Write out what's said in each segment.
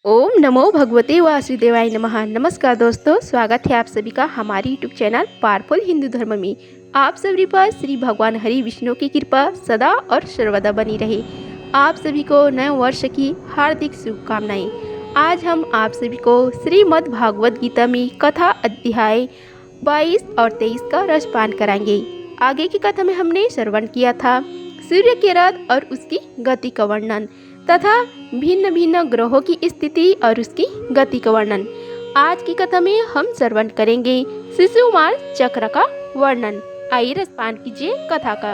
ओम नमो भगवते वासुदेवाय नमः। नमस्कार दोस्तों, स्वागत है आप सभी का हमारे यूट्यूब चैनल पावरफुल हिंदू धर्म में। आप सभी पर श्री भगवान हरि विष्णु की कृपा सदा और सर्वदा बनी रहे। आप सभी को नए वर्ष की हार्दिक शुभकामनाएं। आज हम आप सभी को श्रीमद् भागवत गीता में कथा अध्याय 22 और 23 का रसपान कराएंगे। आगे की कथा में हमने श्रवण किया था सूर्य के रथ और उसकी गति का वर्णन तथा भिन्न भिन्न ग्रहों की स्थिति और उसकी गति का वर्णन। आज की कथा में हम श्रवण करेंगे शिशुमार चक्र का वर्णन। आइए रसपान कीजिए कथा का।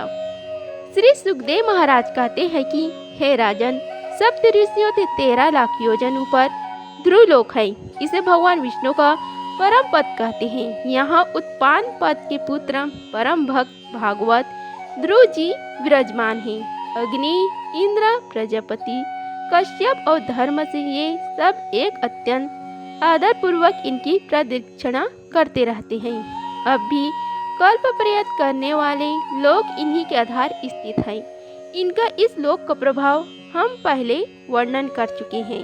श्री सुखदेव महाराज कहते हैं कि हे राजन, सप्त ऋषियों से 13 लाख योजन ऊपर ध्रुवलोक है। इसे भगवान विष्णु का परम पद कहते हैं। यहाँ उत्पान पद के पुत्र परम भक्त भागवत ध्रुव जी विराजमान हैं। अग्नि, इंद्र, प्रजापति, कश्यप और धर्म से ये सब एक अत्यंत आदर पूर्वक इनकी प्रदक्षिणा करते रहते हैं। अब भी कल्प प्रयत्न करने वाले लोग इन्हीं के आधार स्थित हैं। इनका इस लोक का प्रभाव हम पहले वर्णन कर चुके हैं।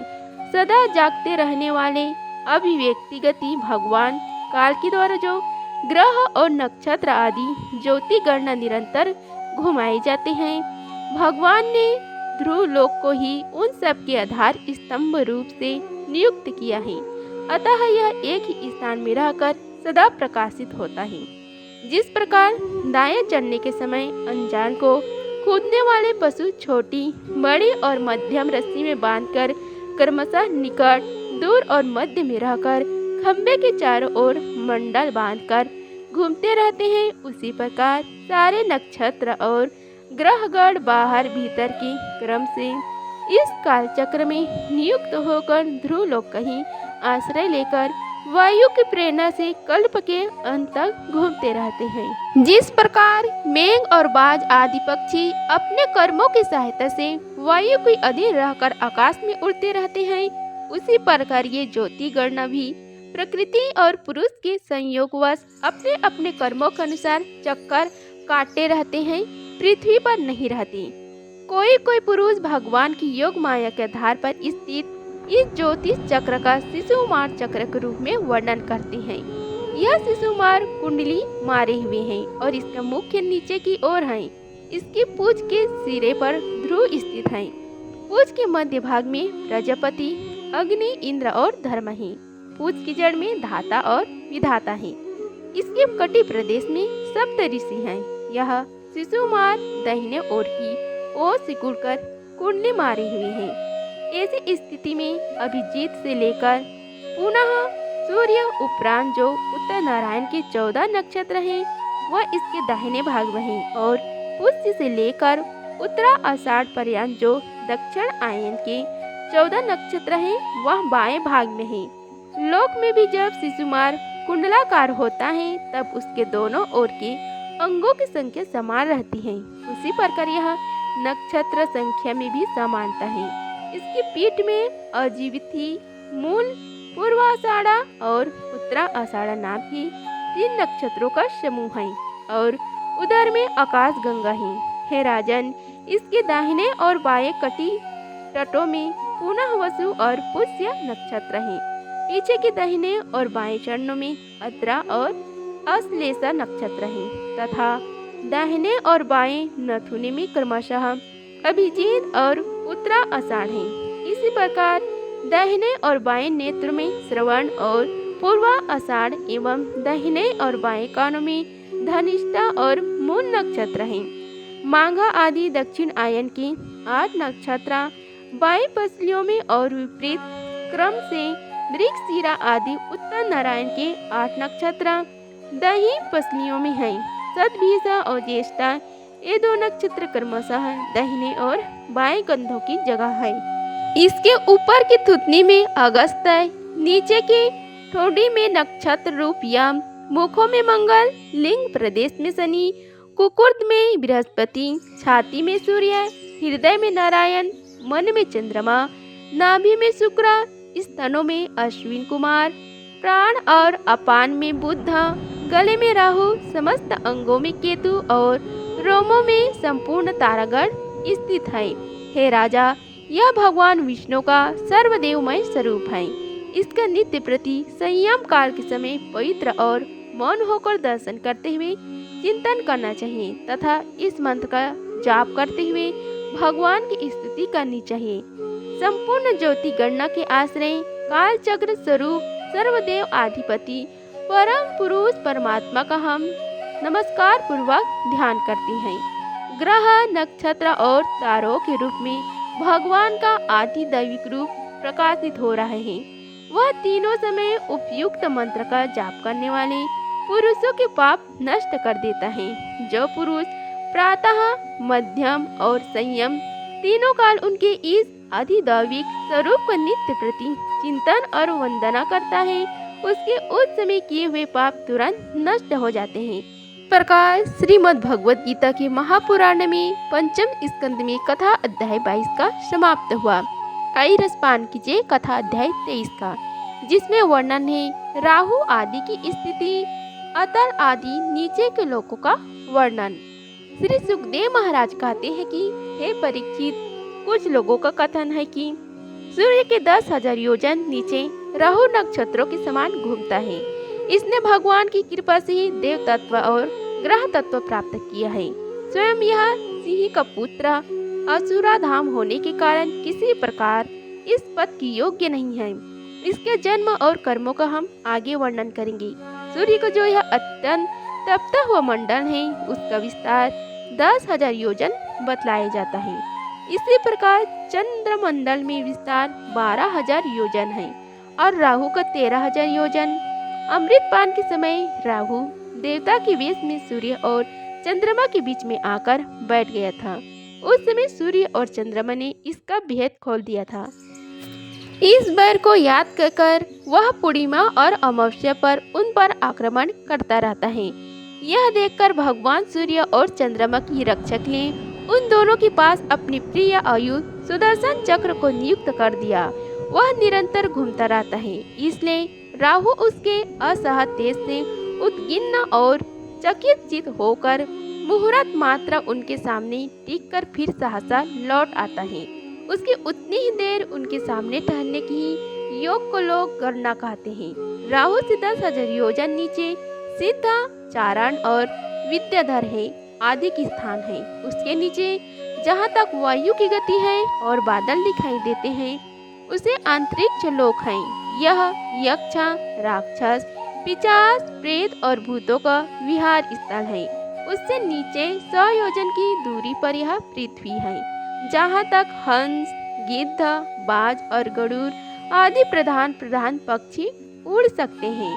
सदा जागते रहने वाले अभिव्यक्तिगति भगवान काल के द्वारा जो ग्रह और नक्षत्र आदि ज्योति गणना निरंतर घुमाए जाते हैं, भगवान ने ध्रुव लोक को ही उन सब के आधार स्तंभ रूप से नियुक्त किया है। अतः यह एक ही स्थान में रहकर सदा प्रकाशित होता है। जिस प्रकार दाएं चढ़ने के समय अनजान को कूदने वाले पशु छोटी, बड़ी और मध्यम रस्सी में बांधकर क्रमशः निकट, दूर और मध्य में रहकर खंबे के चारों ओर मंडल बांधकर घूमते रहते हैं, उसी प्रकार सारे नक्षत्र और ग्रहगण बाहर भीतर के क्रम से इस काल चक्र में नियुक्त होकर ध्रुव लोक का ही आश्रय लेकर वायु की प्रेरणा से कल्प के अंत तक घूमते रहते हैं। जिस प्रकार मेघ और बाज आदि पक्षी अपने कर्मों की सहायता से वायु के अधीन रहकर आकाश में उड़ते रहते हैं, उसी प्रकार ये ज्योति गणना भी प्रकृति और पुरुष के संयोगवश अपने अपने कर्मों के अनुसार चक्कर काटते रहते हैं, पृथ्वी पर नहीं रहती। कोई कोई पुरुष भगवान की योग माया के आधार पर स्थित इस ज्योतिष चक्र का शिशुमार चक्र के रूप में वर्णन करते हैं। यह शिशुमार कुंडली मारे हुए हैं और इसका मुख्य नीचे की ओर है। इसकी पूंछ के सिरे पर ध्रुव स्थित है। पूंछ के मध्य भाग में प्रजापति, अग्नि, इंद्र और धर्म है। पूंछ की जड़ में धाता और विधाता है। इसके कटी प्रदेश में सप्त ऋषि हैं। यह शिशुमार दाहिने ओर की ओर सिकुड़कर कुंडली मारे हुए हैं। ऐसी स्थिति में अभिजीत से लेकर पुनः सूर्य उपरांत जो उत्तर नारायण के 14 नक्षत्र हैं, वह इसके दाहिने भाग में है और पुष्य से लेकर उत्तरा आषाढ़ पर्यंत जो दक्षिण आयन के 14 नक्षत्र हैं, वह बाएं भाग में है। लोक में भी जब शिशुमार कुंडलाकार होता है, तब उसके दोनों ओर के अंगों की संख्या समान रहती है। उसी प्रकार यह नक्षत्र संख्या में भी समानता है। इसकी पीठ में अजीविथी, मूल, पूर्वाषाढ़ा और उत्तरा आषाढ़ा नाम की 3 नक्षत्रों का समूह है और उधर में आकाश गंगा है। हे राजन, इसके दाहिने और बाएं कटी तटों में पुनः वसु और पुष्य नक्षत्र हैं। पीछे के दाहिने और बाएं चरणों में अद्रा और अश्लेषा नक्षत्र हैं तथा दाहिने और बाएं नथुने में क्रमशः अभिजीत और उत्तरा आषाढ़ हैं। इसी प्रकार दाहिने और बाएं नेत्र में श्रवण और पूर्वा आषाढ़ एवं दाहिने और बाएं कानों में धनिष्ठा और मूल नक्षत्र हैं। माघा आदि दक्षिण आयन के 8 नक्षत्र बाएं पसलियों में और विपरीत क्रम से मृगशिरा आदि उत्तर नारायण के 8 नक्षत्र दाहिनी पसलियों में हैं। सतभिषा और ज्येष्ठा ये 2 नक्षत्र क्रमशः दाहिने और बाएं कंधों की जगह है। इसके ऊपर की थुतनी में अगस्त है, नीचे की ठोड़ी में नक्षत्र रूप यम, मुखों में मंगल, लिंग प्रदेश में शनि, कुकुर्त में बृहस्पति, छाती में सूर्य, हृदय में नारायण, मन में चंद्रमा, नाभि में शुक्र, स्तनों में अश्विन कुमार, प्राण और अपान में बुध, गले में राहु, समस्त अंगों में केतु और रोमों में संपूर्ण तारागण स्थित है। हे राजा, यह भगवान विष्णु का सर्वदेवमय स्वरूप है। इसका नित्य प्रति संयम काल के समय पवित्र और मौन होकर दर्शन करते हुए चिंतन करना चाहिए तथा इस मंत्र का जाप करते हुए भगवान की स्तुति करनी चाहिए। संपूर्ण ज्योति गणना के आश्रय काल चक्र स्वरूप सर्वदेव अधिपति परम पुरुष परमात्मा का हम नमस्कार पूर्वक ध्यान करते हैं। ग्रह, नक्षत्र और तारों के रूप में भगवान का आदि दैविक रूप प्रकाशित हो रहे हैं। वह तीनों समय उपयुक्त मंत्र का जाप करने वाले पुरुषों के पाप नष्ट कर देता है। जो पुरुष प्रातः, मध्यम और संयम तीनों काल उनके इस अधिदैविक स्वरूप का नित्य प्रति चिंतन और वंदना करता है, उसके उस समय किए हुए पाप तुरंत नष्ट हो जाते हैं। प्रकार श्रीमद् भगवत गीता के महापुराण में पंचम स्कंद में कथा अध्याय 22 का समाप्त हुआ। आई रसपान कीजिए कथा अध्याय 23 का, जिसमें वर्णन है राहु आदि की स्थिति, अतल आदि नीचे के लोगों का वर्णन। श्री सुखदेव महाराज कहते हैं कि हे परीक्षित, कुछ लोगों का कथन है कि सूर्य के 10,000 योजन नीचे राहु नक्षत्रों के समान घूमता है। इसने भगवान की कृपा से ही देव तत्व और ग्रह तत्व प्राप्त किया है। स्वयं यह सिंह का पुत्र असुराधाम होने के कारण किसी प्रकार इस पद की योग्य नहीं है। इसके जन्म और कर्मों का हम आगे वर्णन करेंगे। सूर्य को जो यह अत्यंत तपता हुआ मंडल है, उसका विस्तार 10,000 योजन बतलाया जाता है। इसी प्रकार चंद्रमंडल में विस्तार 12,000 योजन है और राहु का 13,000 योजन। अमृतपान के समय राहु देवता के वेश में सूर्य और चंद्रमा के बीच में आकर बैठ गया था। उस समय सूर्य और चंद्रमा ने इसका भेद खोल दिया था। इस बैर को याद कर वह पूर्णिमा और अमावस्या पर उन पर आक्रमण करता रहता है। यह देखकर भगवान सूर्य और चंद्रमा की रक्षक ने उन दोनों के पास अपनी प्रिय आयुध सुदर्शन चक्र को नियुक्त कर दिया। वह निरंतर घूमता रहता है, इसलिए राहु उसके असहज तेज से उद्विग्न और चकित चित होकर मुहूर्त मात्र उनके सामने टिक कर फिर सहसा लौट आता है। उसकी उतनी ही देर उनके सामने ठहरने की योग को लोग गणना कहते हैं। राहु से 10,000 योजन नीचे सिद्ध, चारण और विद्याधर है आदि की स्थान है। उसके नीचे जहाँ तक वायु की गति है और बादल दिखाई देते हैं, उसे अंतरिक्ष लोक है। यह यक्ष, राक्षस, पिशाच, प्रेत और भूतों का विहार स्थल है। उससे नीचे 100 योजन की दूरी पर यह पृथ्वी है, जहाँ तक हंस, गिद्ध, बाज और गरुड़ आदि प्रधान पक्षी उड़ सकते हैं,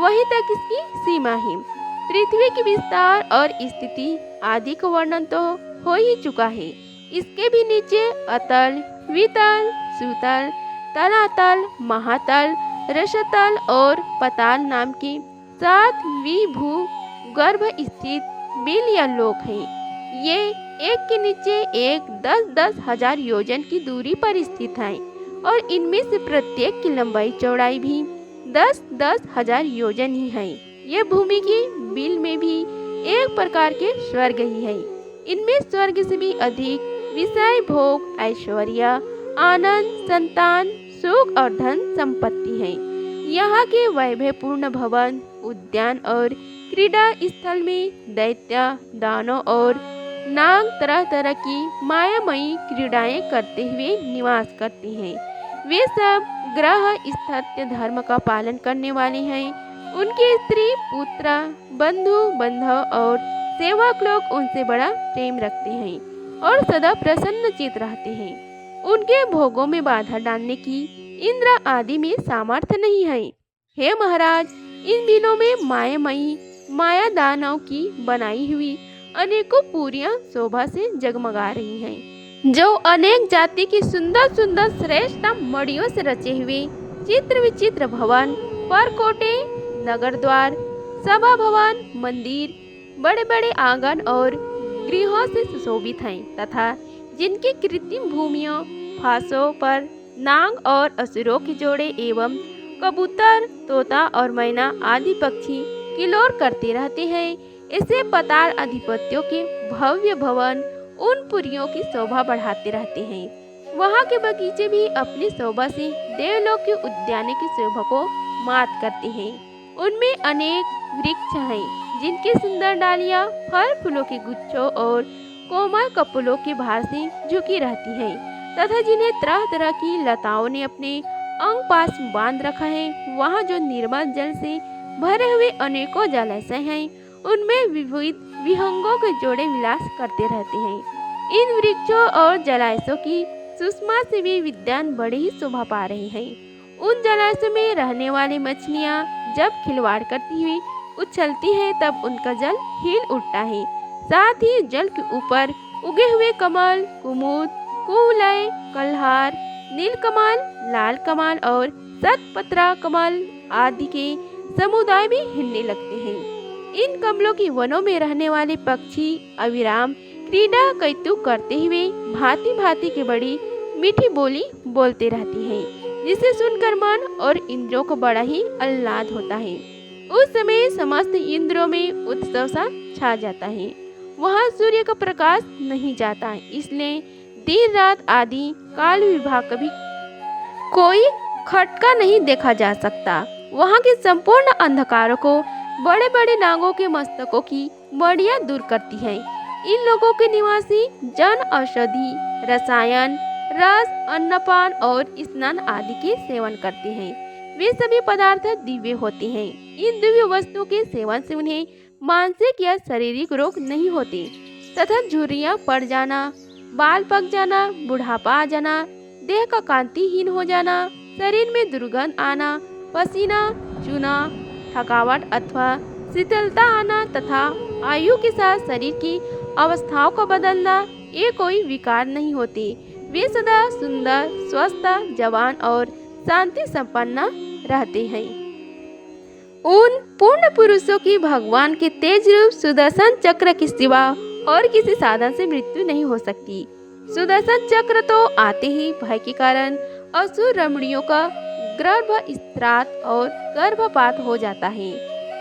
वहीं तक इसकी सीमा है। पृथ्वी की विस्तार और स्थिति आदि का वर्णन तो हो ही चुका है। इसके भी नीचे अतल, वितल, सुतल, तलातल, महातल, रसतल और पताल नाम के 7 विभू गर्भ स्थित बिलियन लोक हैं। ये एक के नीचे एक 10-10 हजार योजन की दूरी पर स्थित हैं और इनमें से प्रत्येक की लंबाई चौड़ाई भी 10-10 हजार योजन ही है। ये भूमि की बिल में भी एक प्रकार के स्वर्ग ही है। इनमें स्वर्ग से भी अधिक विषय, भोग, ऐश्वर्य, आनंद, संतान, सुख और धन संपत्ति है। यहाँ के वैभवपूर्ण भवन, उद्यान और क्रीड़ा स्थल में दैत्य, दानव और नाग तरह तरह की मायामयी क्रीड़ाएं करते हुए निवास करते हैं। वे सब ग्रह स्थित धर्म का पालन करने वाले हैं। उनके स्त्री, पुत्र, बंधु, बांधव और सेवक लोग उनसे बड़ा प्रेम रखते हैं और सदा प्रसन्नचित रहते हैं। उनके भोगों में बाधा डालने की इंद्र आदि में सामर्थ्य नहीं है। हे महाराज, इन दिनों में मायामयी माया दानव की बनाई हुई अनेकों पुरियां शोभा से जगमगा रही हैं, जो अनेक जाति की सुंदर सुंदर श्रेष्ठ मड़ियों से रचे हुए चित्र विचित्र भवन, परकोटे, नगर द्वार, सभा भवन, मंदिर, बड़े बड़े आंगन और गृहों से सुशोभित हैं तथा जिनकी कृत्रिम भूमियों, फांसों पर नाग और असुरों के जोड़े एवं कबूतर, तोता और मैना आदि पक्षी किलोर करते रहते हैं। ऐसे पताल अधिपतियों के भव्य भवन उन पुरियों की शोभा बढ़ाते रहते हैं। वहाँ के बगीचे भी अपनी शोभा से देवलोक के उद्यान की शोभा को मात करते हैं। उनमें अनेक वृक्ष हैं जिनकी सुंदर डालियाँ फल फूलों के गुच्छों और कोमल कपलों के भार से झुकी रहती हैं तथा जिन्हें तरह तरह की लताओं ने अपने अंग पास बांध रखा है। वहाँ जो निर्मल जल से भरे हुए अनेकों जलाशय हैं उनमें विविध विहंगों के जोड़े विलास करते रहते हैं। इन वृक्षों और जलाशयों की सुषमा से भी विद्वान बड़े ही शोभा पा रहे हैं। उन जलाशयों में रहने वाली मछलियाँ जब खिलवाड़ करती हुई उछलती हैं तब उनका जल हिल उठता है। साथ ही जल के ऊपर उगे हुए कमल, कुमुद, कुवलय, कल्हार, नीलकमल, लाल कमल और शतपत्रा कमल आदि के समुदाय भी हिलने लगते हैं। इन कमलों की वनों में रहने वाले पक्षी अविराम क्रीड़ा कौतुक करते हुए भांति भांति की बड़ी मीठी बोली बोलते रहती हैं, जिसे सुनकर मन और इंद्रियों को बड़ा ही आह्लाद होता है। उस समय समस्त इंद्रियों में उत्सव सा छा जाता है। वहाँ सूर्य का प्रकाश नहीं जाता, इसलिए दिन रात आदि काल विभाग कभी कोई खटका नहीं देखा जा सकता। वहाँ के संपूर्ण अंधकारों को बड़े बड़े नागों के मस्तकों की मड़ियाँ दूर करती हैं। इन लोगों के निवासी जन औषधि, रसायन, रस, अन्नपान और स्नान आदि के सेवन करते हैं। वे सभी पदार्थ दिव्य होते हैं। इन दिव्य वस्तुओं के सेवन से उन्हें मानसिक या शारीरिक रोग नहीं होते तथा झुर्रियाँ पड़ जाना, बाल पक जाना, बुढ़ापा आ जाना, देह का कांतिहीन हो जाना, शरीर में दुर्गंध आना, पसीना चूना, थकावट अथवा शीतलता आना तथा आयु के साथ शरीर की अवस्थाओं का बदलना, ये कोई विकार नहीं होते। वे सदा सुंदर, स्वस्थ, जवान और शांति संपन्न रहते हैं। उन पूर्ण पुरुषों की भगवान के तेज रूप सुदर्शन चक्र के सिवा और किसी साधन से मृत्यु नहीं हो सकती। सुदर्शन चक्र तो आते ही भय के कारण असुर रमणियों का गर्भस्त्राव और गर्भपात हो जाता है।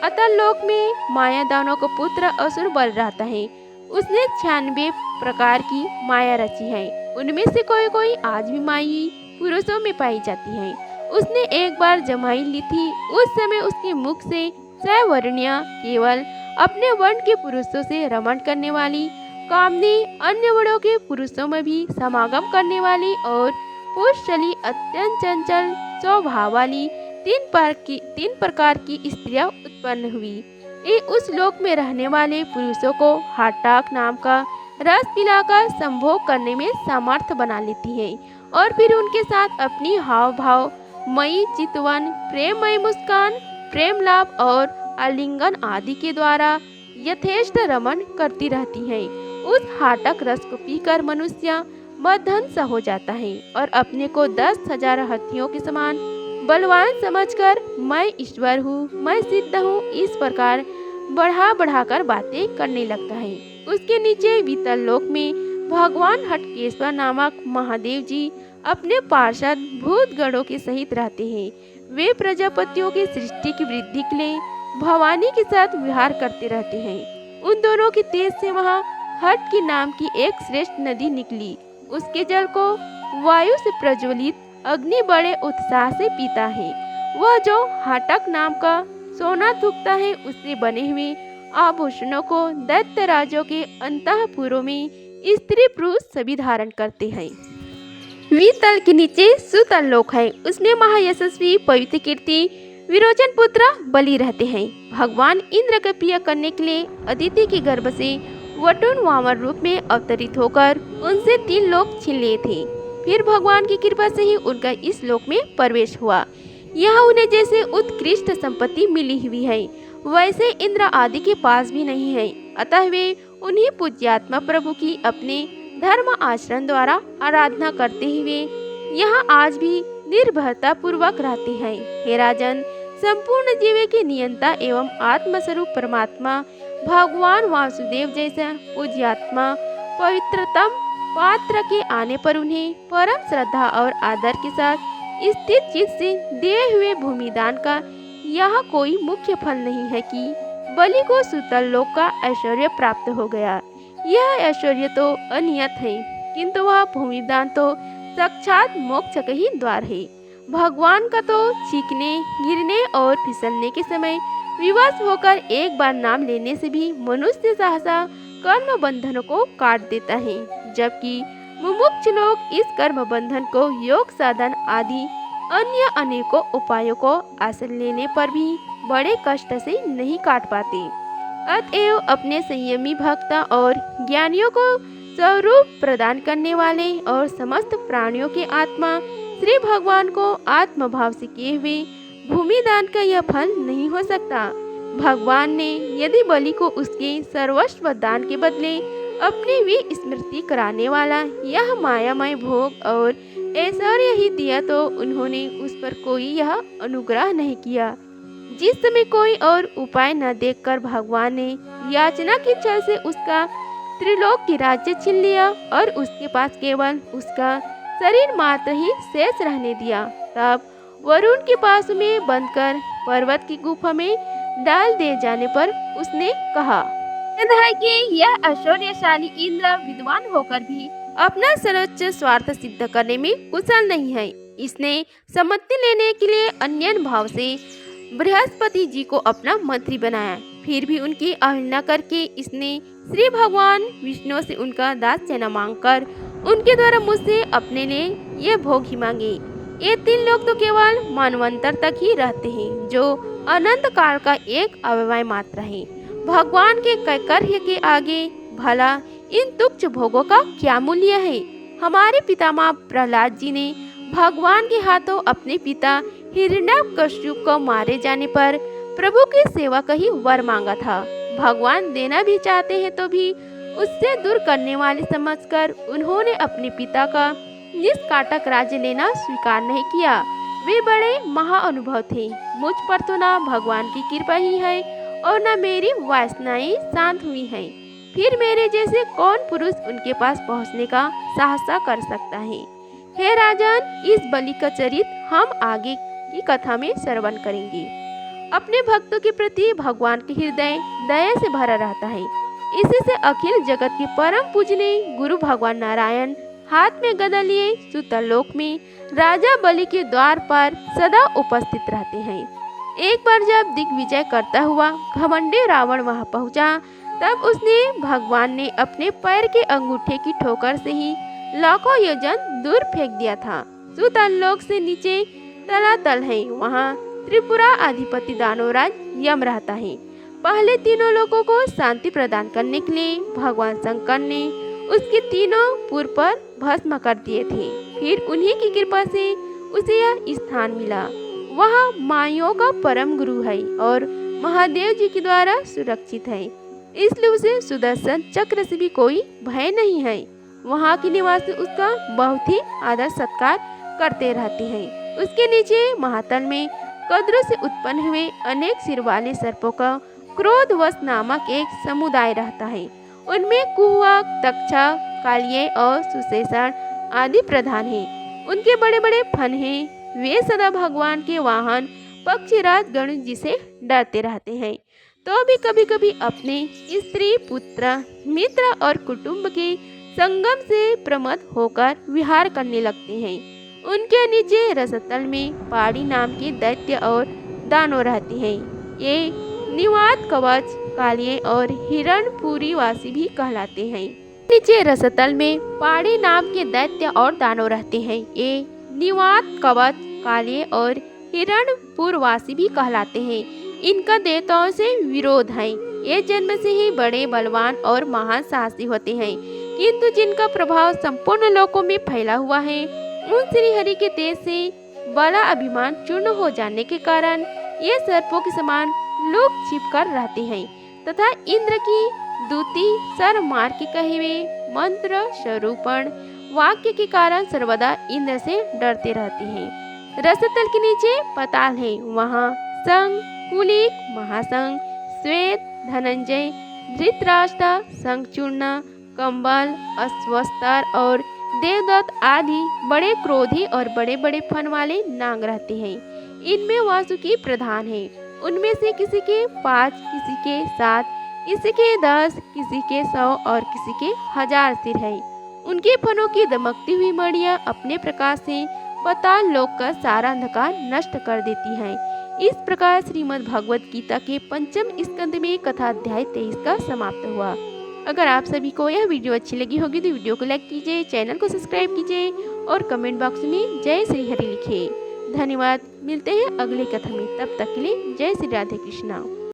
अतः लोक में माया दानव का पुत्र असुर बल रहता है। उसने 96 प्रकार की माया रची है। उनमें से कोई कोई आज भी माई पुरुषों में पाई जाती है। उसने एक बार जमाई ली थी। उस समय उसके मुख से सवर्णिया केवल अपने वर्ण के पुरुषों से रमण करने वाली, कामनी अन्य वर्णों के पुरुषों में भी समागम करने वाली और पुरुषली अत्यंत चंचल स्वभाव वाली तीन प्रकार की स्त्रियां उत्पन्न हुई। ये उस लोक में रहने वाले पुरुषों को हाटाक नाम का रस पिलाकर संभोग करने में समर्थ बना लेती है और फिर उनके साथ अपनी हाव भाव मई चितवन, प्रेममयी मुस्कान, प्रेम लाभ और आलिंगन आदि के द्वारा यथेष्ट रमण करती रहती है। उस हाटक रस को पीकर मनुष्य मदहंस हो जाता है और अपने को 10,000 हाथियों के समान बलवान समझकर मैं ईश्वर हूँ, मैं सिद्ध हूँ, इस प्रकार बढ़ा बढ़ाकर बातें करने लगता है। उसके नीचे वितल लोक में भगवान हटकेश्वर नामक महादेव जी अपने पार्षद भूतगणों के सहित रहते हैं। वे प्रजापतियों की सृष्टि की वृद्धि के लिए भवानी के साथ विहार करते रहते हैं। उन दोनों के तेज से वहाँ हट की नाम की एक श्रेष्ठ नदी निकली। उसके जल को वायु से प्रज्वलित अग्नि बड़े उत्साह से पीता है। वह जो हाटक नाम का सोना थूकता है, उससे बने हुए आभूषणों को दैत्य राजों के अंतःपुरों में स्त्री पुरुष सभी धारण करते हैं। वितल के नीचे सुतल लोक है। उसमें महायशस्वी पवित्र कीर्ति विरोचन पुत्र बलि रहते हैं। भगवान इंद्र का प्रिय करने के लिए अदिति के गर्भ से वटुन वामन रूप में अवतरित होकर उनसे 3 लोक छीन लिए थे। फिर भगवान की कृपा से ही उनका इस लोक में प्रवेश हुआ। यहाँ उन्हें जैसे उत्कृष्ट संपत्ति मिली हुई है, वैसे इंद्र आदि के पास भी नहीं है। अतः वे उन्हीं पूज्यात्मा प्रभु की अपने धर्म आचरण द्वारा आराधना करते हुए यहाँ आज भी निर्भरता पूर्वक रहते हैं। हे राजन, संपूर्ण जीव के नियंता एवं आत्मस्वरूप परमात्मा भगवान वासुदेव जैसा पूज्यात्मा पवित्रतम पात्र के आने पर उन्हें परम श्रद्धा और आदर के साथ स्थित चित्त से दिए हुए भूमिदान का यह कोई मुख्य फल नहीं है कि बलि को सुतल लोक का ऐश्वर्य प्राप्त हो गया। यह ऐश्वर्य तो अनियत है, किंतु वह भूमिदान तो साक्षात मोक्ष का ही द्वार है। भगवान का तो चीखने, गिरने और फिसलने के समय विवश होकर एक बार नाम लेने से भी मनुष्य सहसा कर्म बंधनों को काट देता है, जबकि मुमुक्ष लोग इस कर्म बंधन को योग साधन आदि अन्य अनेकों उपायों को आश्रय लेने पर भी बड़े कष्ट से नहीं काट पाते। अतएव अपने संयमी भक्त और ज्ञानियों को स्वरूप प्रदान करने वाले और समस्त प्राणियों के आत्मा श्री भगवान को आत्मभाव से किए हुए भूमि दान का यह फल नहीं हो सकता। भगवान ने यदि बलि को उसके सर्वस्व दान के बदले अपनी भी स्मृति कराने वाला यह मायामय भोग और ऐश्वर्य ही दिया तो उन्होंने उस पर कोई यह अनुग्रह नहीं किया। जिस समय कोई और उपाय न देखकर भगवान ने याचना के छल से उसका त्रिलोक की राज्य छीन लिया और उसके पास केवल उसका शरीर मात्र ही शेष रहने दिया, तब वरुण के पास में बंद कर पर्वत की गुफा में डाल दिए जाने पर उसने कहा कि यह ऐश्वर्यशाली इंद्र विद्वान होकर भी अपना सर्वोच्च स्वार्थ सिद्ध करने में कुशल नहीं है। इसने सम्मति लेने के लिए अन्य भाव से बृहस्पति जी को अपना मंत्री बनाया, फिर भी उनकी अवहेलना करके इसने श्री भगवान विष्णु से उनका दास्य न मांगकर उनके द्वारा मुझसे अपने लिए ये भोग ही मांगे। ये तीन लोग तो केवल मनवंतर तक ही रहते हैं, जो अनंत काल का एक अव्यय मात्र है। भगवान के कैकर्य के आगे भला इन तुच्छ भोगों का क्या मूल्य है। हमारे पितामह प्रहलाद जी ने भगवान के हाथों अपने पिता हिरण्यकश्यप को मारे जाने पर प्रभु की सेवा का ही वर मांगा था। भगवान देना भी चाहते हैं तो भी उससे दूर करने वाले समझकर उन्होंने अपने पिता का निष्काटक राज्य लेना स्वीकार नहीं किया। वे बड़े महाअनुभव थे। मुझ पर तो ना भगवान की कृपा ही है और न मेरी वासनाएं शांत हुई हैं। फिर मेरे जैसे कौन पुरुष उनके पास पहुंचने का साहस कर सकता है। हे राजन, इस बलि का चरित्र हम आगे की कथा में श्रवण करेंगे। अपने भक्तों के प्रति भगवान के हृदय दया से भरा रहता है। इसी से अखिल जगत के परम पूजनीय गुरु भगवान नारायण हाथ में गदा लिए सुतलोक में राजा बलि के द्वार पर सदा उपस्थित रहते हैं। एक बार जब दिग्विजय करता हुआ घमंडी रावण वहां पहुंचा, तब उसने भगवान ने अपने पैर के अंगूठे की ठोकर से ही लाखों योजन दूर फेंक दिया था। सुतलोक से नीचे तलातल है, वहाँ त्रिपुरा अधिपति दानवराज यम रहता है। पहले तीनों लोगों को शांति प्रदान करने के लिए भगवान शंकर ने उसके तीनों पुर पर भस्म कर दिए थे। फिर उन्हीं की कृपा से उसे यह स्थान मिला। वह मायों का परम गुरु है और महादेव जी के द्वारा सुरक्षित है, इसलिए उसे सुदर्शन चक्र से भी कोई भय नहीं है। वहाँ के निवासी उसका बहुत ही आदर सत्कार करते रहते हैं। उसके नीचे महातल में कद्रों से उत्पन्न हुए अनेक सिर वाले सर्पों का क्रोधवश नामक एक समुदाय रहता है। उनमें कुहुआ, तक्षा, कालिये और सुशेषण आदि प्रधान हैं। उनके बड़े बड़े फन हैं। वे सदा भगवान के वाहन पक्षीराज गणेश जी से डरते रहते हैं, तो भी कभी कभी अपने स्त्री, पुत्र, मित्र और कुटुंब के संगम से प्रमद होकर विहार करने लगते हैं। उनके नीचे रसतल में पहाड़ी नाम के दैत्य और दानव रहते हैं। ये निवात, कवच, कालिये और हिरणपुरी वासी भी कहलाते हैं। नीचे रसतल में पहाड़ी नाम के दैत्य और दानव रहते हैं। ये निवात, कवच, कालिये और हिरणपुरवासी भी कहलाते हैं। इनका देवताओं से विरोध है। ये जन्म से ही बड़े बलवान और महान साहसी होते हैं, किंतु जिनका प्रभाव संपूर्ण लोकों में फैला हुआ है, उन श्री हरि के तेज से बड़ा अभिमान चूर्ण हो जाने के कारण ये सर्पों के समान लुक छिप कर रहते हैं तथा इंद्र की दूती सर मार के कहे हुए मंत्र स्वरूपण वाक्य के कारण सर्वदा इंद्र से डरते रहते हैं। रसतल के नीचे पताल है। वहाँ संग, कुलिक, महासंग, श्वेत, धनंजय, धृतराष्ट्र, संगचूर्ण, कंबल, अश्वस्तर और देवदत्त आदि बड़े क्रोधी और बड़े बड़े फन वाले नाग रहते हैं। इनमें वासुकी प्रधान है। उनमें से किसी के 5, किसी के 7, किसी के 10, किसी के 100 और किसी के 1000 सिर है। उनके फनों की दमकती हुई मणियां अपने प्रकाश से पाताल लोक का सारा अंधकार नष्ट कर देती हैं। इस प्रकार श्रीमद् भगवत गीता के पंचम स्कंद में कथा अध्याय 23 का समाप्त हुआ। अगर आप सभी को यह वीडियो अच्छी लगी होगी तो वीडियो को लाइक कीजिए, चैनल को सब्सक्राइब कीजिए और कमेंट बॉक्स में जय श्री हरि लिखिए। धन्यवाद। मिलते हैं अगली कथा में, तब तक के लिए जय श्री राधे कृष्णा।